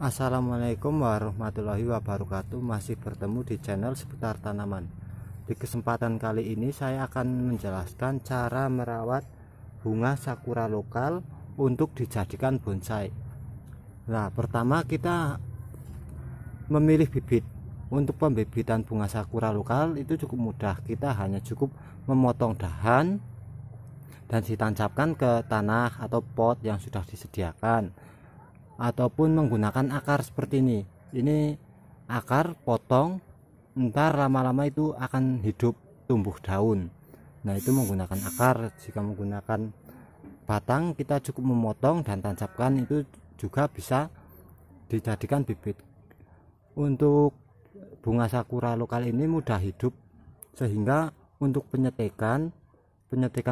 Assalamualaikum warahmatullahi wabarakatuh. Masih bertemu di channel seputar tanaman. Di kesempatan kali ini saya akan menjelaskan cara merawat bunga sakura lokal untuk dijadikan bonsai. Nah, pertama kita memilih bibit. Untuk pembibitan bunga sakura lokal itu cukup mudah. Kita hanya cukup memotong dahan dan ditancapkan ke tanah atau pot yang sudah disediakan, ataupun menggunakan akar seperti ini. Ini akar potong, ntar lama-lama itu akan hidup tumbuh daun. Nah, itu menggunakan akar. Jika menggunakan batang, kita cukup memotong dan tancapkan, itu juga bisa dijadikan bibit. Untuk bunga sakura lokal ini mudah hidup, sehingga untuk penyetikan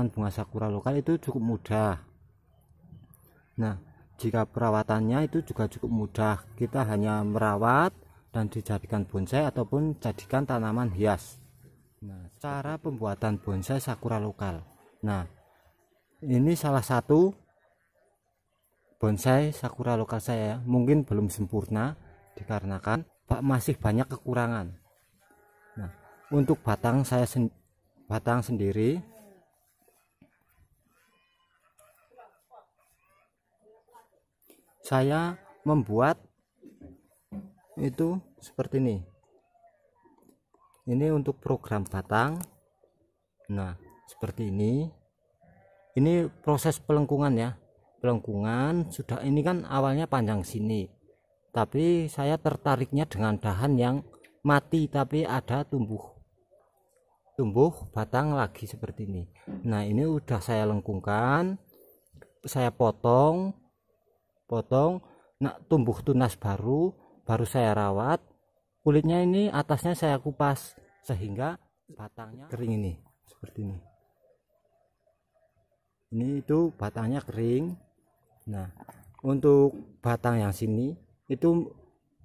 bunga sakura lokal itu cukup mudah. Nah, jika perawatannya itu juga cukup mudah. Kita hanya merawat dan dijadikan bonsai ataupun jadikan tanaman hias. Nah, cara pembuatan bonsai sakura lokal. Nah, ini salah satu bonsai sakura lokal saya. Mungkin belum sempurna dikarenakan masih banyak kekurangan. Nah, untuk batang sendiri saya membuat itu seperti ini. Ini untuk program batang. Nah, seperti ini. Ini proses pelengkungan ya. Pelengkungan sudah, ini kan awalnya panjang sini. Tapi saya tertariknya dengan dahan yang mati tapi ada tumbuh batang lagi seperti ini. Nah, ini udah saya lengkungkan. Saya potong. Nah, tumbuh tunas baru saya rawat. Kulitnya ini atasnya saya kupas sehingga batangnya kering. Ini seperti ini. Ini itu batangnya kering. Nah, untuk batang yang sini itu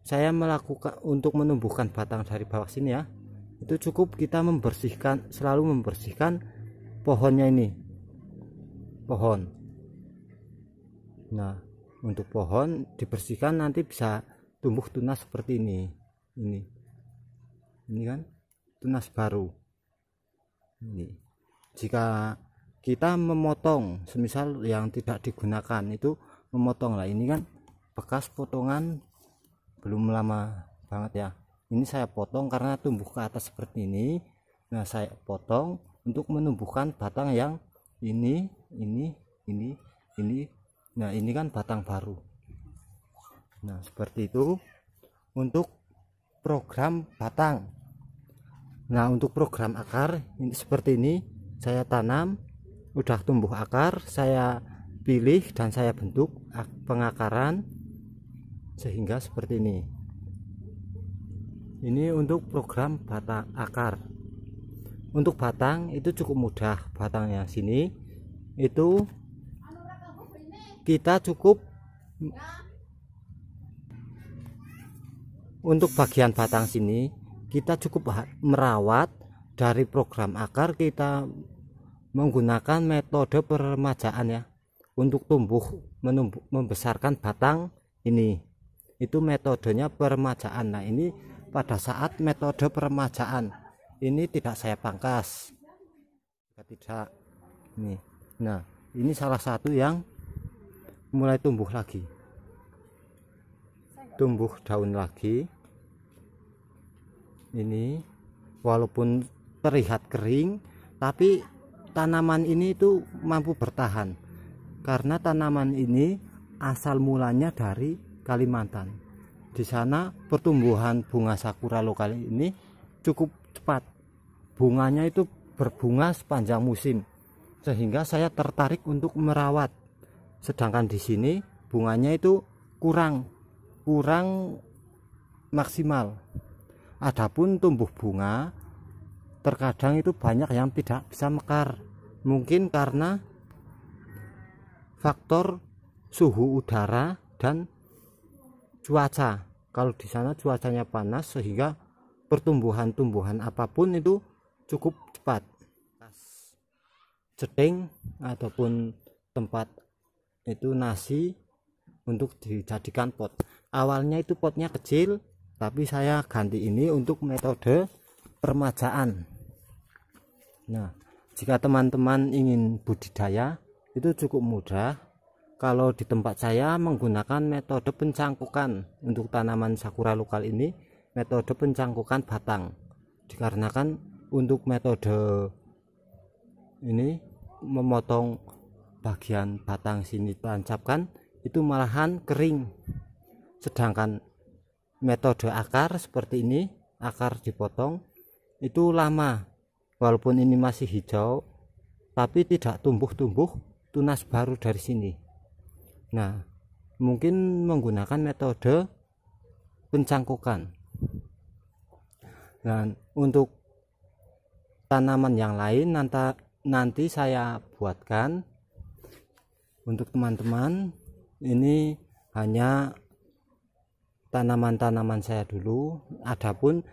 saya melakukan untuk menumbuhkan batang dari bawah sini ya. Itu cukup kita selalu membersihkan pohonnya ini. Pohon. Nah, untuk pohon dibersihkan, nanti bisa tumbuh tunas seperti ini. Ini kan tunas baru. Ini. Jika kita memotong, semisal yang tidak digunakan itu memotong lah. Ini kan bekas potongan belum lama banget ya. Ini saya potong karena tumbuh ke atas seperti ini. Nah, saya potong untuk menumbuhkan batang yang ini. Nah, ini kan batang baru. Nah, seperti itu untuk program batang. Nah, untuk program akar ini seperti ini. Saya tanam, udah tumbuh akar, saya pilih dan saya bentuk pengakaran sehingga seperti ini. Ini untuk program batang akar. Untuk batang itu cukup mudah. Batang yang sini itu kita cukup untuk bagian batang sini kita cukup merawat. Dari program akar kita menggunakan metode peremajaan ya, untuk membesarkan batang ini. Itu metodenya peremajaan. Nah, ini pada saat metode peremajaan ini tidak saya pangkas, tidak ini. Nah, ini salah satu yang mulai tumbuh lagi, tumbuh daun lagi. Ini walaupun terlihat kering, tapi tanaman ini itu mampu bertahan karena tanaman ini asal mulanya dari Kalimantan. Di sana pertumbuhan bunga sakura lokal ini cukup cepat. Bunganya itu berbunga sepanjang musim, sehingga saya tertarik untuk merawat. Sedangkan di sini bunganya itu kurang maksimal. Adapun tumbuh bunga terkadang itu banyak yang tidak bisa mekar, mungkin karena faktor suhu udara dan cuaca. Kalau di sana cuacanya panas sehingga pertumbuhan apapun itu cukup cepat. Jeding ataupun tempat itu nasi untuk dijadikan pot. awalnya itu potnya kecil, tapi saya ganti ini untuk metode permajaan. Nah, jika teman-teman ingin budidaya itu cukup mudah. Kalau di tempat saya menggunakan metode pencangkukan untuk tanaman sakura lokal ini, metode pencangkukan batang. Dikarenakan untuk metode ini memotong bagian batang sini tancapkan itu malahan kering, sedangkan metode akar seperti ini, akar dipotong itu lama, walaupun ini masih hijau tapi tidak tumbuh-tumbuh tunas baru dari sini. Nah, mungkin menggunakan metode pencangkukan. Dan untuk tanaman yang lain nanti saya buatkan. Untuk teman-teman, ini hanya tanaman-tanaman saya dulu. Adapun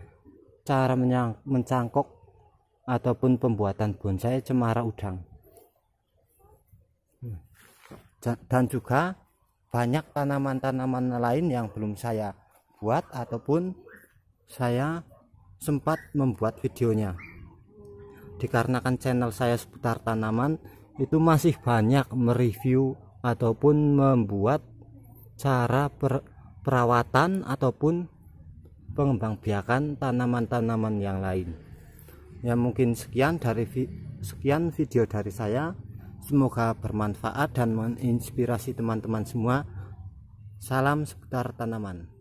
cara mencangkok ataupun pembuatan bonsai cemara udang, dan juga banyak tanaman-tanaman lain yang belum saya buat ataupun saya sempat membuat videonya. Dikarenakan channel saya seputar tanaman itu masih banyak mereview ataupun membuat cara perawatan ataupun pengembangbiakan tanaman-tanaman yang lain. Ya, mungkin sekian video dari saya. Semoga bermanfaat dan menginspirasi teman-teman semua. Salam seputar tanaman.